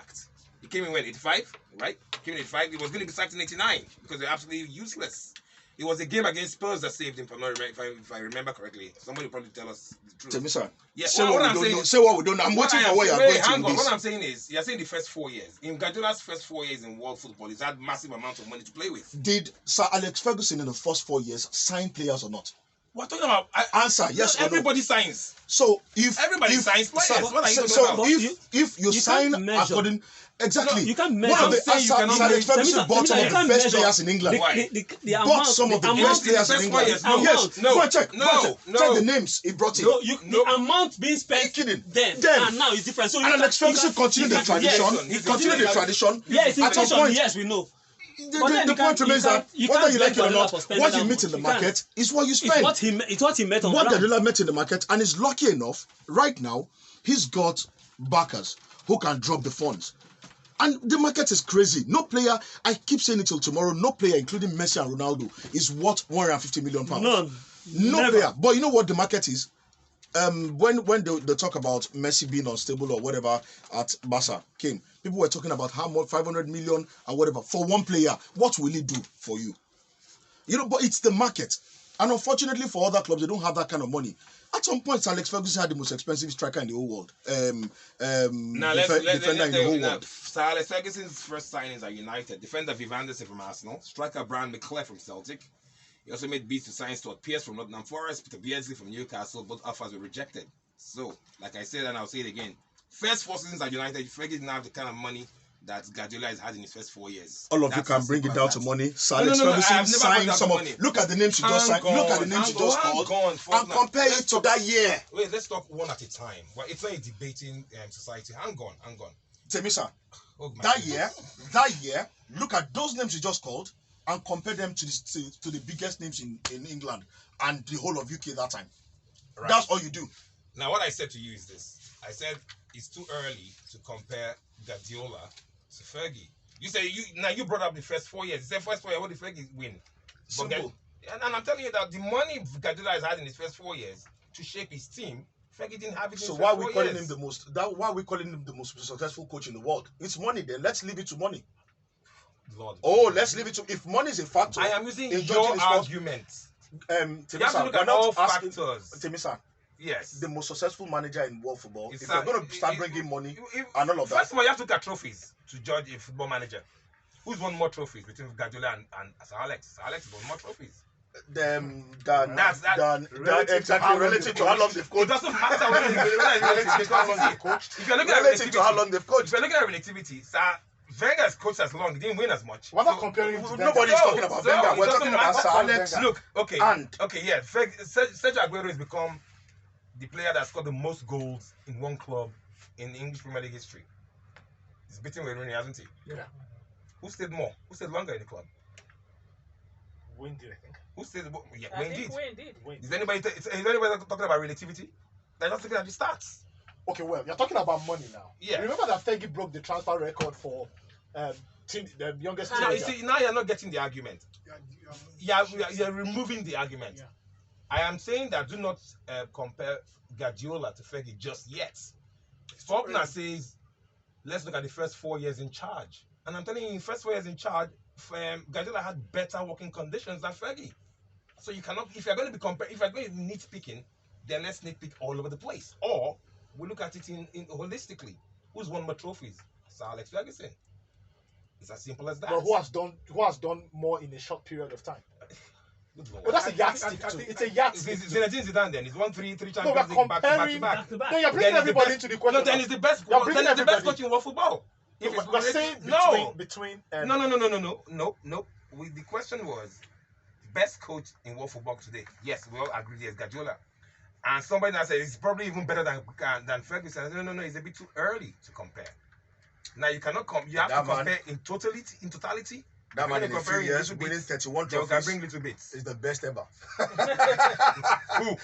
sacked. He came in when 85, right? He came in 85. He was going to be sacked in 89 because they're absolutely useless. It was a game against Spurs that saved him. If I remember correctly, somebody probably tell us the truth. Temisan, Yeah, say what we don't know. I'm waiting for where you're going to with this. What I'm saying is, you're saying the first 4 years. In Guardiola's first 4 years in world football, he's had massive amounts of money to play with. Did Sir Alex Ferguson in the first 4 years sign players or not? We're talking about answer yes or no. Everybody signs. So if everybody signs players, what are you talking so about? if you sign according exactly, you can't measure. One of the Alex Ferguson bought some of the best players in England. The amount, bought some of the best players in England. Yes, go check the names he brought in. The amount being spent then and now is different. So and Alex Ferguson continued the tradition. He continued the tradition. Yes, at some point, yes, we know. The point remains that whether you like it or not, what you meet in the market is what you spend. It's what he met on what Guardiola met in the market, and is lucky enough right now. He's got backers who can drop the funds, and the market is crazy. No player, I keep saying it till tomorrow. No player, including Messi and Ronaldo, is worth 150 million pounds. No player. But you know what the market is? When they talk about Messi being unstable or whatever at Barca came, people were talking about how much 500 million or whatever for one player. What will he do for you? You know, but it's the market, and unfortunately for other clubs, they don't have that kind of money. At some point, Alex Ferguson had the most expensive striker in the whole world. Defender in the whole world. Sir Alex Ferguson's first signings are United. Defender Viv Anderson from Arsenal. Striker Brian McClare from Celtic. He also made bids to sign Stuart Pearce from Nottingham Forest, Peter Beardsley from Newcastle. Both offers were rejected. So, like I said, and I'll say it again, first 4 seasons at United, Fergie didn't have the kind of money that Guardiola has had in his first 4 years. All of you can bring it down to money. Sir Alex Ferguson signed some of. Look at the names you just signed. Look at the names you just called, and compare it to that year. Wait, let's talk one at a time. Well, it's not a debating society. Hang on. Temisan, that year, look at those names you just called, and compare them to the biggest names in England and the whole of UK that time. Right. That's all you do. Now, what I said to you is this. I said it's too early to compare Guardiola to Fergie. You say you brought up the first 4 years. You said first 4 years, what did Fergie win? Simple. And I'm telling you that the money Guardiola has had in his first 4 years to shape his team, Fergie didn't have it in his first 4 years. So why are we calling him the most successful coach in the world? It's money then. Let's leave it to money. Lord. Oh, let's leave it to if money is a factor. I am using your argument. Temisan, you have to look at all factors. Temisan, yes, the most successful manager in world football. If you're going to start bringing money and all of that, first of all, you have to look at trophies to judge a football manager. Who's won more trophies between Guardiola and Sir Alex? Sir Alex won more trophies. Exactly relative to how long they've coached. It doesn't matter whether if you're looking at relative to how long they've coached. If you're looking at relativity, Sir Wenger's coached as long, he didn't win as much. We're not comparing to nobody's talking about Wenger. We're talking about Sir Alex. Look, okay, yeah. Sergio Aguero has become the player that scored the most goals in one club in English Premier League history. He's beaten Wayne Rooney, hasn't he? Yeah. Who stayed more? Who stayed longer in the club? Wayne did, I think. Who stayed? Yeah, I Wayne think did. Wayne did. Is anybody talking about relativity? They're just looking at the stats. Okay, well, you're talking about money now. Yeah. Remember that Fergie broke the transfer record for the youngest teenager. You see, now you're not getting the argument. You're removing the argument. Yeah. I am saying that do not compare Guardiola to Fergie just yet. Faulkner says, let's look at the first 4 years in charge. And I'm telling you, in first 4 years in charge, Guardiola had better working conditions than Fergie. So you cannot, if you're going to be if you're going to be nitpicking, then let's nitpick all over the place. Or we look at it in holistically. Who's won more trophies? Sir Alex Ferguson. It's as simple as that. But who has done more in a short period of time? Well, that's a yardstick too. It's a yardstick. Zinedine Zidane then. He's won three Champions League back to back. No, you're bringing everybody into the question. No, then it's the best. Then it's the best coach in world football. If we're saying between No. The question was best coach in world football today. Yes, we all agree. Yes, Guardiola. And somebody now said it's probably even better than Ferguson. No, it's a bit too early to compare. Now you cannot you have to compare in totality. That man in a few years winning 31 trophies. They can bring little bits. Is the best ever. Who?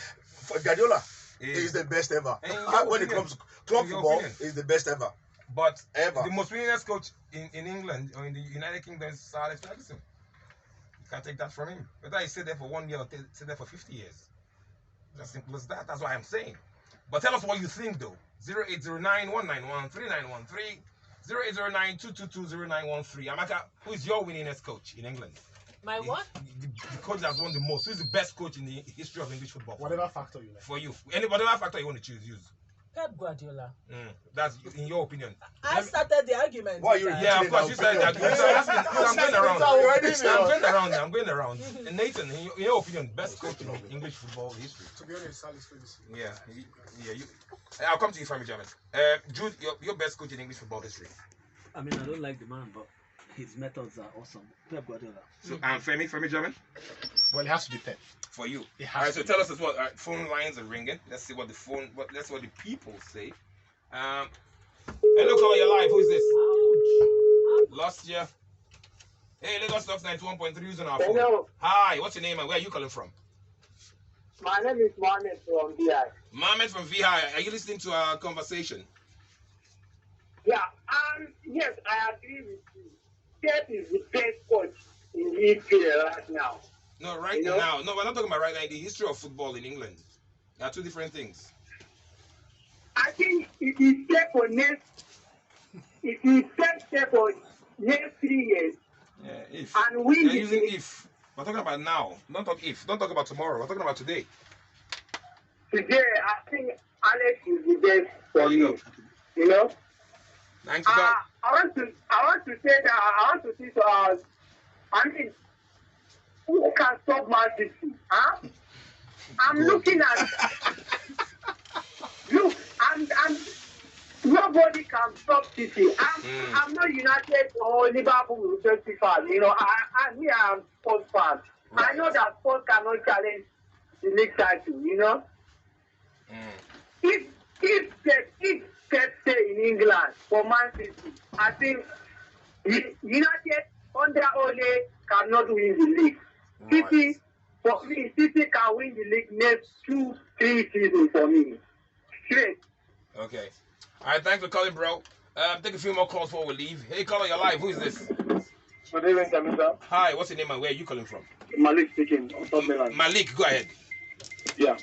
Guardiola is the best ever. When it comes to club football, is the best ever. But ever. The most winningest coach in England or in the United Kingdom is Sir Alex Ferguson. You can't take that from him. Whether he stayed there for 1 year or stayed there for 50 years. It's as simple as that. That's what I'm saying. But tell us what you think though. 0809 191 3913. 0809-222-0913. Amaka, who is your winningest coach in England? My what? The coach that's won the most. Who is the best coach in the history of English football? Whatever factor you like. For you. Whatever factor you want to choose, use. Pep Guardiola. That's in your opinion. I started the argument. Why you Yeah, of course, you said that. I'm going around. And Nathan, in your opinion, best coach in English football history? To be honest, Sally's Ferguson. I'll come to you, Femi German. Jude, your best coach in English football history? I mean, I don't like the man, but his methods are awesome. Pep Guardiola. So, Femi German? Well, it has to be Pep. For you. It All has right, so to tell us as well. Phone lines are ringing. Let's see what the people say. Hello, caller, you're live. Who is this? Lost you. Hey, Lagos Talks 91.3 using our phone. Hello. Hi, what's your name and where are you calling from? My name is Mohammed from VI. Mohammed from VI. Are you listening to our conversation? Yeah, yes, I agree with you. Pep is the best coach in EPL right now. No, right now. No, we're not talking about right now. In the history of football in England. There are two different things. I think it is set for next. It is set for next 3 years. Yeah, if. And we They're using if. We're talking about now. Don't talk if. Don't talk about tomorrow. We're talking about today. Today, I think Alex is the best for There me. you go. You know. Thanks for that. I want to say that I want to see. I mean, who can stop Man City? Huh? I'm looking at. Look, I'm. Nobody can stop City. I'm not United or Liverpool Chelsea fan. You know, I'm sports fan. Right. I know that sports cannot challenge the league title. You know. If Pep stay in England for Man City, I think United under Ole cannot win the league. City can win the league next 2-3 seasons for me. Straight. Okay. All right, thanks for calling, bro. Take a few more calls before we leave. Hey, caller, you're live. Who is this? Good evening, Temisan. Hi, what's your name and where are you calling from? Malik speaking. On top Milan. Malik, go ahead. Yeah.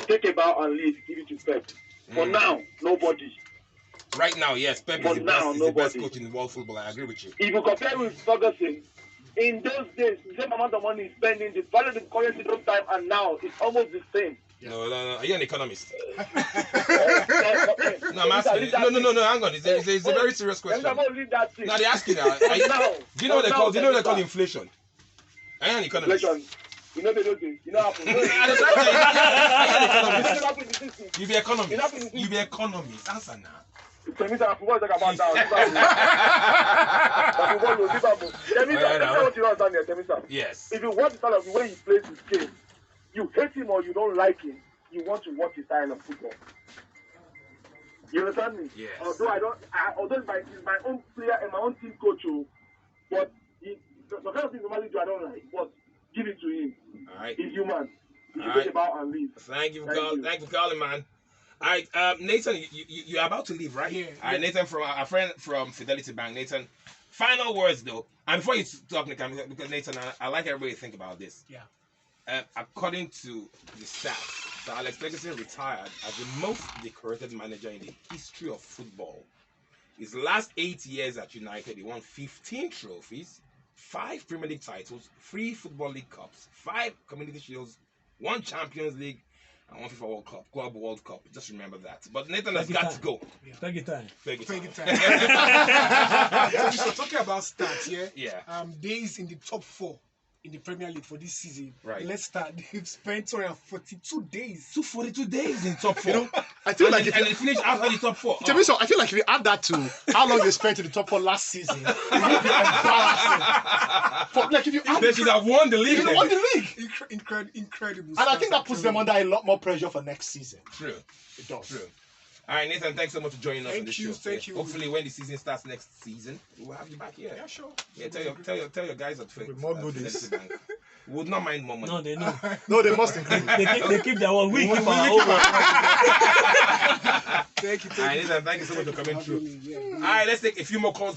Take a bow and leave. Give it to Pep. For now, nobody. Right now, yes, Pep is the best coach in world football. I agree with you. If you compare with Ferguson, in those days, the same amount of money he's spending, the value of the currency those time and now is almost the same. No. Are you an economist? No, No, I'm asking. No. Hang on. It's a very serious question. I'm going to leave that thing. Now they're asking. Do you know what they call? Do you know what they call inflation? Are you an economist? Inflation. You know they do this. You know what happens. You be economist. You be economist. Answer now. Temisan, I forgot to talk about that. Temisan. Yes. If you watch the style of the way he plays his game, you hate him or you don't like him, you want to watch his style of football. You understand me? Yes. Although he's my own player and my own team coach, but the kind of thing normally do I don't like, but give it to him. All right. He's human. He should All take a bow and leave. Thank you for calling, man. All right, Nathan, you're about to leave, right? Yeah. All right, Nathan, from our friend from Fidelity Bank. Nathan, final words though, and before you talk, because Nathan, I like everybody to think about this. Yeah. According to the stats, Sir Alex Ferguson retired as the most decorated manager in the history of football. His last 8 years at United, he won 15 trophies, 5 Premier League titles, 3 Football League Cups, 5 Community Shields, 1 Champions League, and 1 FIFA World Cup, Club World Cup. Just remember that. But Nathan has got to go. Take your time. Take Take it it time. So talking about stats here. Yeah. Days in the top 4 in the Premier League for this season. Right. Let's start. They've spent 242 days. 242 days in top 4. You know, I feel like and they finished outside the top 4. Temisan, I feel like if you add that to how long they spent in the top 4 last season, it would be embarrassing. Like if you add, They should have won the league. they won the league. Incredible. And I think that puts them under a lot more pressure for next season. True. It does. True. All right, Nathan, thanks so much for joining us on the show. Thank you. Hopefully, when the season starts next season, we'll have you back here. Yeah, sure. Yeah, tell your guys at With more goodies. Fidelity Bank. We would not mind more money. No, they know. No, they must increase. They keep their one. We keep our own. Thank you. All right, Nathan, thank you so much for coming through. Yeah. All right, let's take a few more calls.